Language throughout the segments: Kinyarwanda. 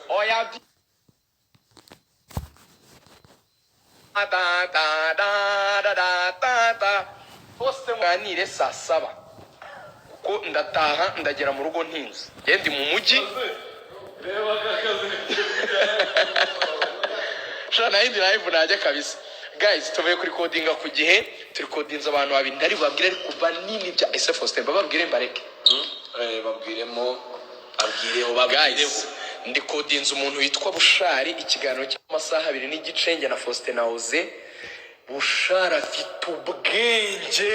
oya bose muganire saa 7 kuko ndataha ndagera mu rugo ntinze ndi mu mujyi shana hindi live najya kabisa. Guys, tuvuye kuri codinga ku gihe turi codinza abantu babiri ndari babwire ariko banini bya SF Hostel bababwire mbareke babwiremo abwireho babwireho ndi codinza umuntu witwa Bushari ikiganiro cy'amasaha 2 n'igice nge na Faustin Naoze. Bushari afite ubwenge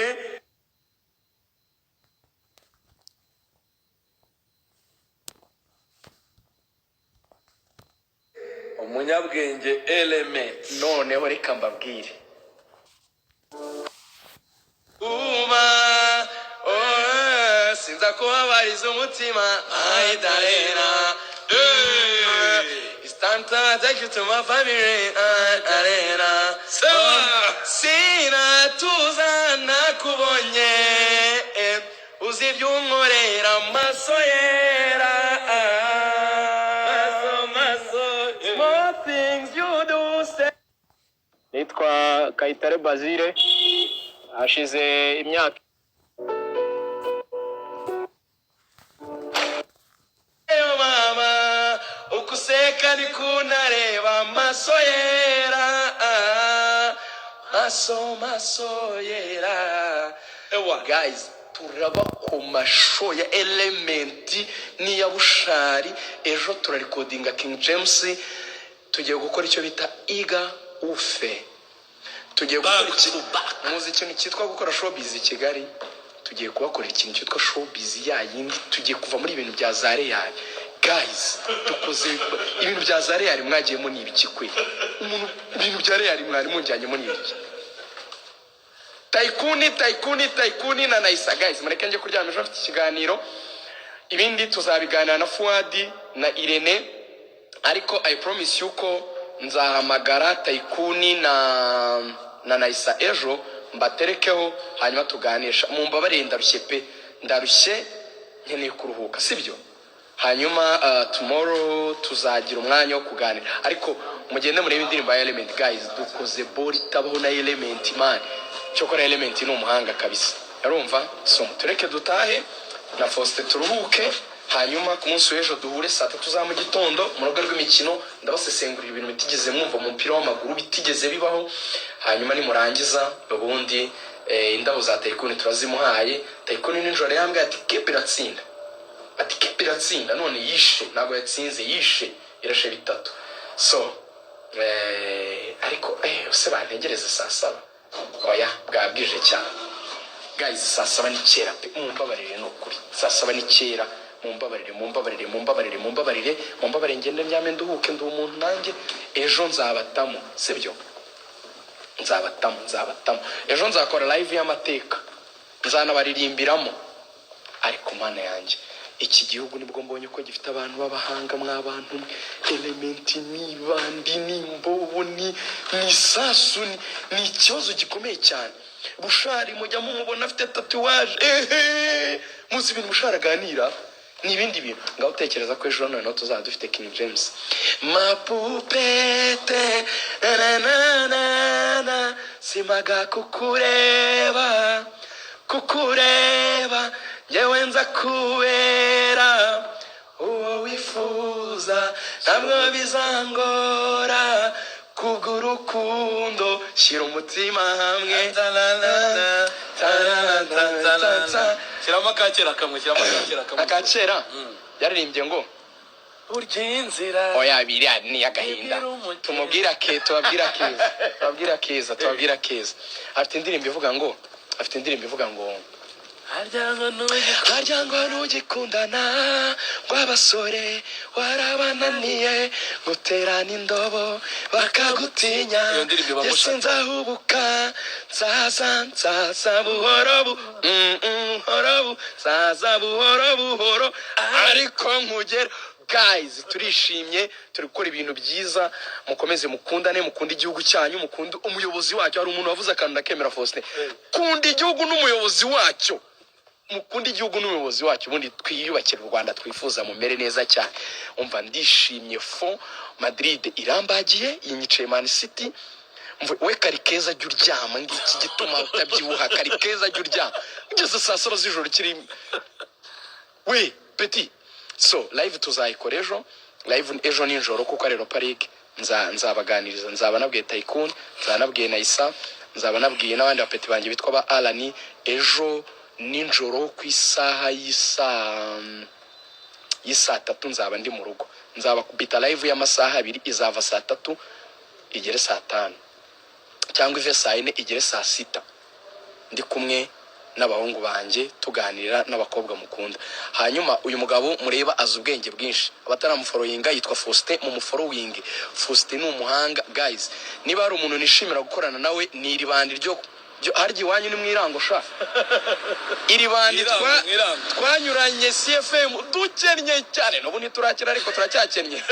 umunyabwenge element noneho reka mbabwire sinza kubabariza umutima ahidarena istanta take you to my family arena sina tuzana kubonye uzi iby'unkorera amaso yera small things you do say. Nitwa Kayitare Basile hashize imyaka mama ukuseka ni kunareba amaso yera maso yera. Ewa guys, turaba ku masho ya Element ni ya Bushari. Ejo turarikodinga King James, tugiye gukora icyo bita iga ufe. Tugiye gukora muzi ikintu cyitwa gukora showbiz i Kigali. Tugiye kubakorera ikintu cyitwa showbiz yayindi. Tugiye kuva muri ibintu bya zare yayo. Guys, dukoze ibintu bya zare yari mwagiyemo ni ibiki kwe. Umuntu ibintu bya Real mwari munjyanyemo ni ibiki. Taikuni na Naisa. Guys, mureke nje kuryama ejo mfite ikiganiro. Ibindi tuzabiganira na Fuadi na Irene. Ariko I promise you ko nzahamagara Taikuni na Naisa ejo mbaterekeho hanyuma tuganisha. Mumbabarire ndarushye pe. Ndarushye nkeneye kuruhuka sibyo. Hanyuma tomorrow tuzagira umwanya wo kuganira. Ariko mugende murebe indirimbo ya Element. Guys, dukoze bori tabaho na Element man. Cyokora Element ni umuhanga kabisa. Yarumva so tureke dutahe na Faustin turuhuke. Hanyuma ku munsi w'ejo duhure saa 3 za mu gitondo mu rugo rw'imikino ndabasesengurira ibintu bitigeze mwumva mu mpira w'amaguru bitigeze bibaho. Hanyuma ni murangiza ubundi indabo za Taikuni turazimuhaye. Taikuni ninjoro yambwiye ati kepiratsinda. Ati kepiratsinda none yishe ntabwo yatsinze yishe irashe bitatu. So ariko use bantegereza saa 7. Oya bwabwije cyane. Guys, saa 7 ni kera pe. Mumbabarire no kuri. Saa 7 ni kera. Mumbabarire ngende myame nduhuke ndu umuntu nanjye ejo nzabatamo sibyo. Nzabatamo ejo nzakora live y'amateka nzanabaririmbiramo. Ariko mana yanjye iki gihugu nibwo mbonye ko gifite abantu babahanga mw'abantu. Element ni bandi ni mbobo ni sasu ni ikibazo gikomeye cyane. Bushari mujya mumubona afite tatuwaje muzi ibintu Bushari aganira n'ibindi bintu. Ngaho utekereza ko ejo noneho tuzaba dufite King James mapupete na simaga kukureba yewe nza kubera uwo wifuza ntabwo bizangora kubw'urukundo shyira umutima hamwe shyiramo akakera kamwe akakera yaririmbye ngo burya inzira oya biriya ni agahinda tubabwira keza afite indirimbo ivuga ngo haryango nugikundana rw'abasore warabananiye guterana indobo bakagutinya yese nzahubuka nzaza buhoro nzaza buhoro ariko nkugera. Guys, turishimye turi gukora ibintu byiza. Mukomeze mukundane, mukunda igihugu cyanyu, mukunda umuyobozi wacyo. Hari umuntu wavuze akantu nakemera Faustin, kunda igihugu n'umuyobozi wacyo. mukunda igihugu n'umuyobozi wacyo ubundi twiyubakira u Rwanda twifuza mumere neza cyane. Umva ndishimye fo Madrid irambagiye yinyicaye Man City. We kari keza jya uryama ngiki gituma utabyibuha kari keza jya uryama ugeze saa saba z'ijoro kiri we petit. So live tuzayikora ejo ninjoro kuko ari Europa League. Nzabaganiriza nzaba nabwiye Tycoon, nzaba nabwiye Naisa, nzaba nabwiye n'abandi bapeti banjye bitwa ba Alani ejo ninjoro ku isaha y'isa 3 nzaba ndi mu rugo. Nzaba kubita live y'amasaha 2 izava saa 3 igere saa 5 cyangwa ive saa 4 igere saa 6 ndi kumwe n'abahungu banjye tuganira n'abakobwa mukunda. Hanyuma uyu mugabo mureba azi ubwenge bwinshi, abataramufollowinga yitwa Faustin, mu mufollowing. Faustin ni umuhanga guys. Niba ari umuntu nishimira gukorana nawe ni iribandi ryo harya iwanyu ni mwirango sha iri bandi twanyuranye CFM dukennye cyane n'ubu ntiturakira ariko turacyakennye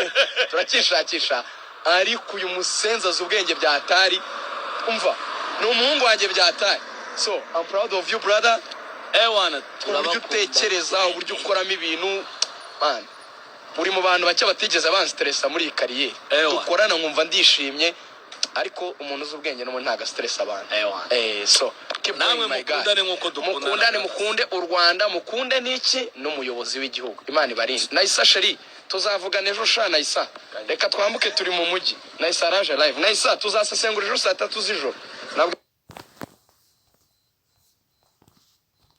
turacyishakisha. Ariko uyu musenza z'ubwenge bya Atari umva ni umuhungu wanjye bya Atari. So I'm proud of you brother. Ewana uburyo utekereza uburyo ukoramo ibintu man uri mu bantu bake batigeze abanstressa muri iyi kariyeri dukorana nkumva ndishimye. Ariko umuntu z'ubwenge no ntaga stress abantu. So namwe mukundane nkuko dukundane, mukunde u Rwanda, mukunde n'iki n'umuyobozi w'igihugu. Imana ibarinde. Naisa Sheri tuzavugana ejo sha Naisa. Reka twambuke turi mu mujyi. Naisa araje live. Naisa tuzasesengura ejo saa 3 z'ijoro.